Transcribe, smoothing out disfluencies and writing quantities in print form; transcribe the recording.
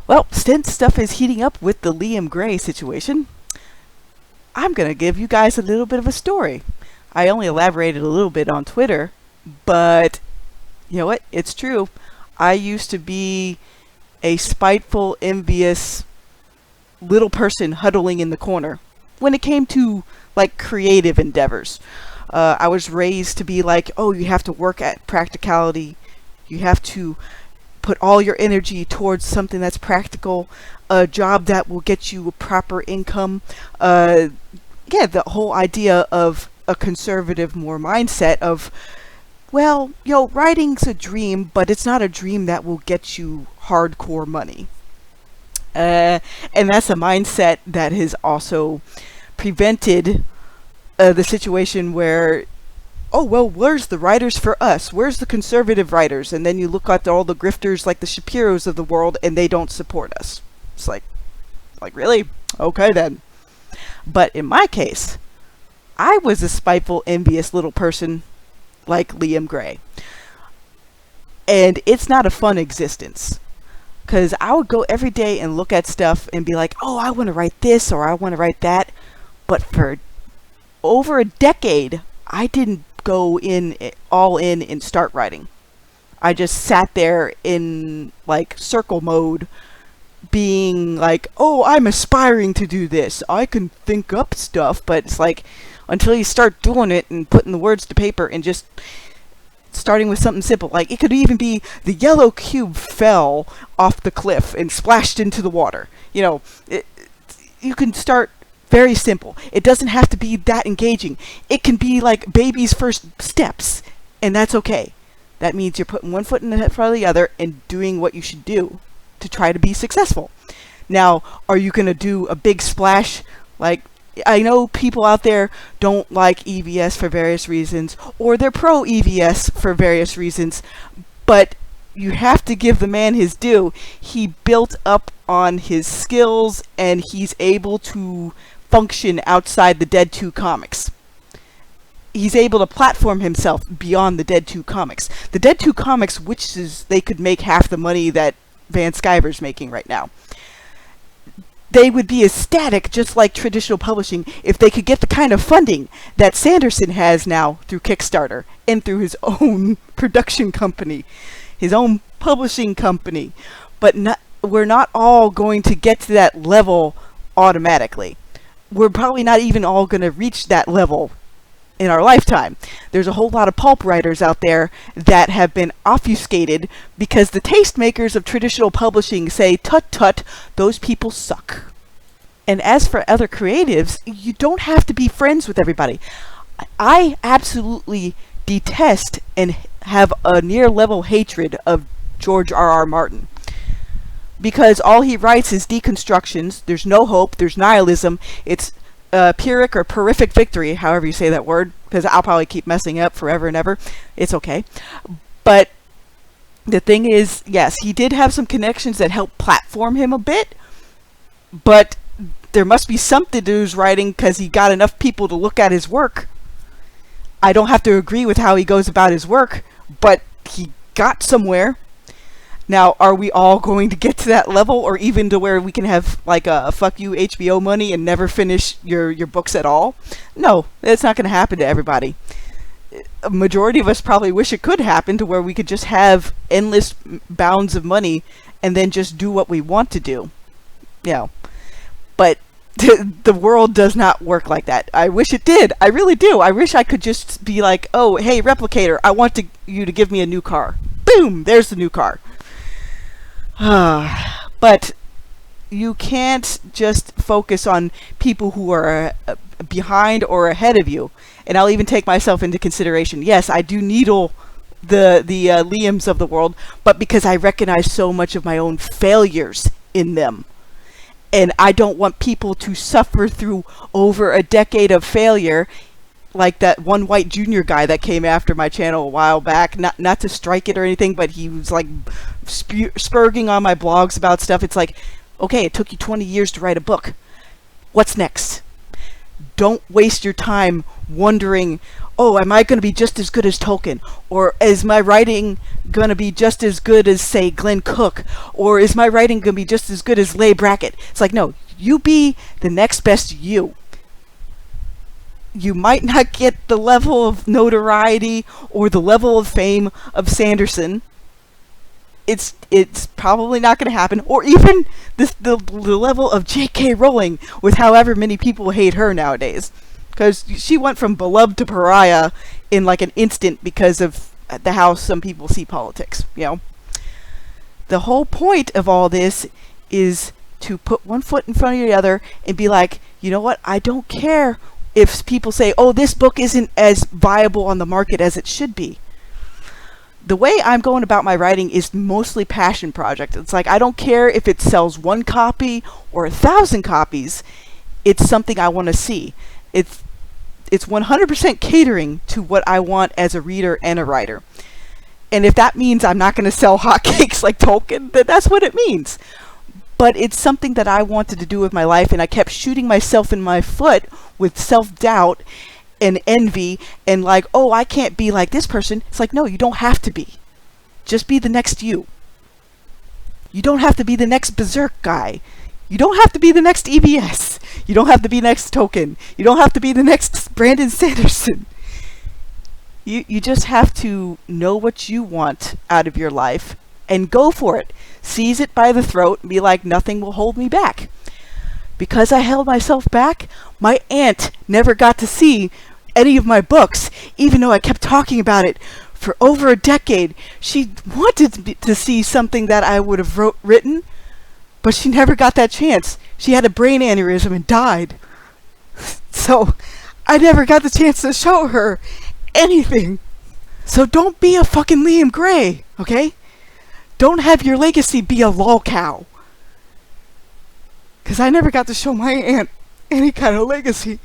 Well, since stuff is heating up with the Liam Gray situation, I'm going to give you guys a little bit of a story. I only elaborated a little bit on Twitter, but you know what? It's true. I used to be a spiteful, envious little person huddling in the corner when it came to like creative endeavors. I was raised to be like, oh, you have to work at practicality. You have to put all your energy towards something that's practical, a job that will get you a proper income. Yeah, the whole idea of a conservative more mindset of, well, writing's a dream, but it's not a dream that will get you hardcore money. And that's a mindset that has also prevented the situation where, oh, well, where's the writers for us? Where's the conservative writers? And then you look at all the grifters like the Shapiros of the world and they don't support us. It's like really? Okay then. But in my case, I was a spiteful, envious little person like Liam Gray. And it's not a fun existence. Because I would go every day and look at stuff and be like, oh, I want to write this or I want to write that. But for over a decade, I didn't go in all in and start writing. I just sat there in like circle mode, being like, oh, I'm aspiring to do this. I can think up stuff, but it's like until you start doing it and putting the words to paper and just starting with something simple. Like it could even be the yellow cube fell off the cliff and splashed into the water. You can start very simple. It doesn't have to be that engaging. It can be like baby's first steps, and that's okay. That means you're putting one foot in the front of the other and doing what you should do to try to be successful. Now, are you going to do a big splash? Like, I know people out there don't like EVS for various reasons, or they're pro EVS for various reasons, but you have to give the man his due. He built up on his skills, and he's able to function outside the Dead 2 comics. He's able to platform himself beyond the Dead 2 comics. The Dead 2 comics wishes they could make half the money that Van Sciver's making right now. They would be ecstatic, just like traditional publishing, if they could get the kind of funding that Sanderson has now through Kickstarter and through his own production company, his own publishing company. But we're not all going to get to that level automatically. We're probably not even all going to reach that level in our lifetime. There's a whole lot of pulp writers out there that have been obfuscated because the tastemakers of traditional publishing say, tut tut, those people suck. And as for other creatives, you don't have to be friends with everybody. I absolutely detest and have a near-level hatred of George R.R. Martin. Because all he writes is deconstructions, there's no hope, there's nihilism, it's Pyrrhic or Pyrrhic victory, however you say that word, because I'll probably keep messing up forever and ever. It's okay. But the thing is, yes, he did have some connections that helped platform him a bit, but there must be something to his writing because he got enough people to look at his work. I don't have to agree with how he goes about his work, but he got somewhere. Now, are we all going to get to that level, or even to where we can have like a fuck you HBO money and never finish your books at all? No, it's not going to happen to everybody. A majority of us probably wish it could happen to where we could just have endless bounds of money and then just do what we want to do. But the world does not work like that. I wish it did. I really do. I wish I could just be like, oh, hey, Replicator, I want you to give me a new car. Boom, there's the new car. But you can't just focus on people who are behind or ahead of you. And I'll even take myself into consideration. Yes, I do needle the Liams of the world, but because I recognize so much of my own failures in them. And I don't want people to suffer through over a decade of failure, like that one white junior guy that came after my channel a while back, not to strike it or anything, but he was like spurging on my blogs about stuff. It's like, okay, it took you 20 years to write a book. What's next? Don't waste your time wondering, oh, am I going to be just as good as Tolkien? Or is my writing going to be just as good as, say, Glenn Cook? Or is my writing going to be just as good as Leigh Brackett? It's like, no, you be the next best you. You might not get the level of notoriety or the level of fame of Sanderson. It's probably not going to happen. Or even the level of J.K. Rowling, with however many people hate her nowadays. Because she went from beloved to pariah in like an instant because of how some people see politics, you know. The whole point of all this is to put one foot in front of the other and be like, you know what, I don't care if people say, oh, this book isn't as viable on the market as it should be. The way I'm going about my writing is mostly passion project. It's like, I don't care if it sells 1 copy or 1,000 copies. It's something I want to see. It's 100% catering to what I want as a reader and a writer. And if that means I'm not going to sell hotcakes like Tolkien, then that's what it means. But it's something that I wanted to do with my life, and I kept shooting myself in my foot with self-doubt and envy and like, oh, I can't be like this person. It's like, no, you don't have to be. Just be the next you. You don't have to be the next Berserk guy. You don't have to be the next EBS. You don't have to be next Tolkien. You don't have to be the next Brandon Sanderson. You just have to know what you want out of your life and go for it. Seize it by the throat and be like, nothing will hold me back. Because I held myself back, my aunt never got to see any of my books, even though I kept talking about it for over a decade. She wanted to see something that I would have written, but she never got that chance. She had a brain aneurysm and died. So I never got the chance to show her anything. So don't be a fucking Liam Gray, okay? Don't have your legacy be a lol cow. Because I never got to show my aunt any kind of legacy.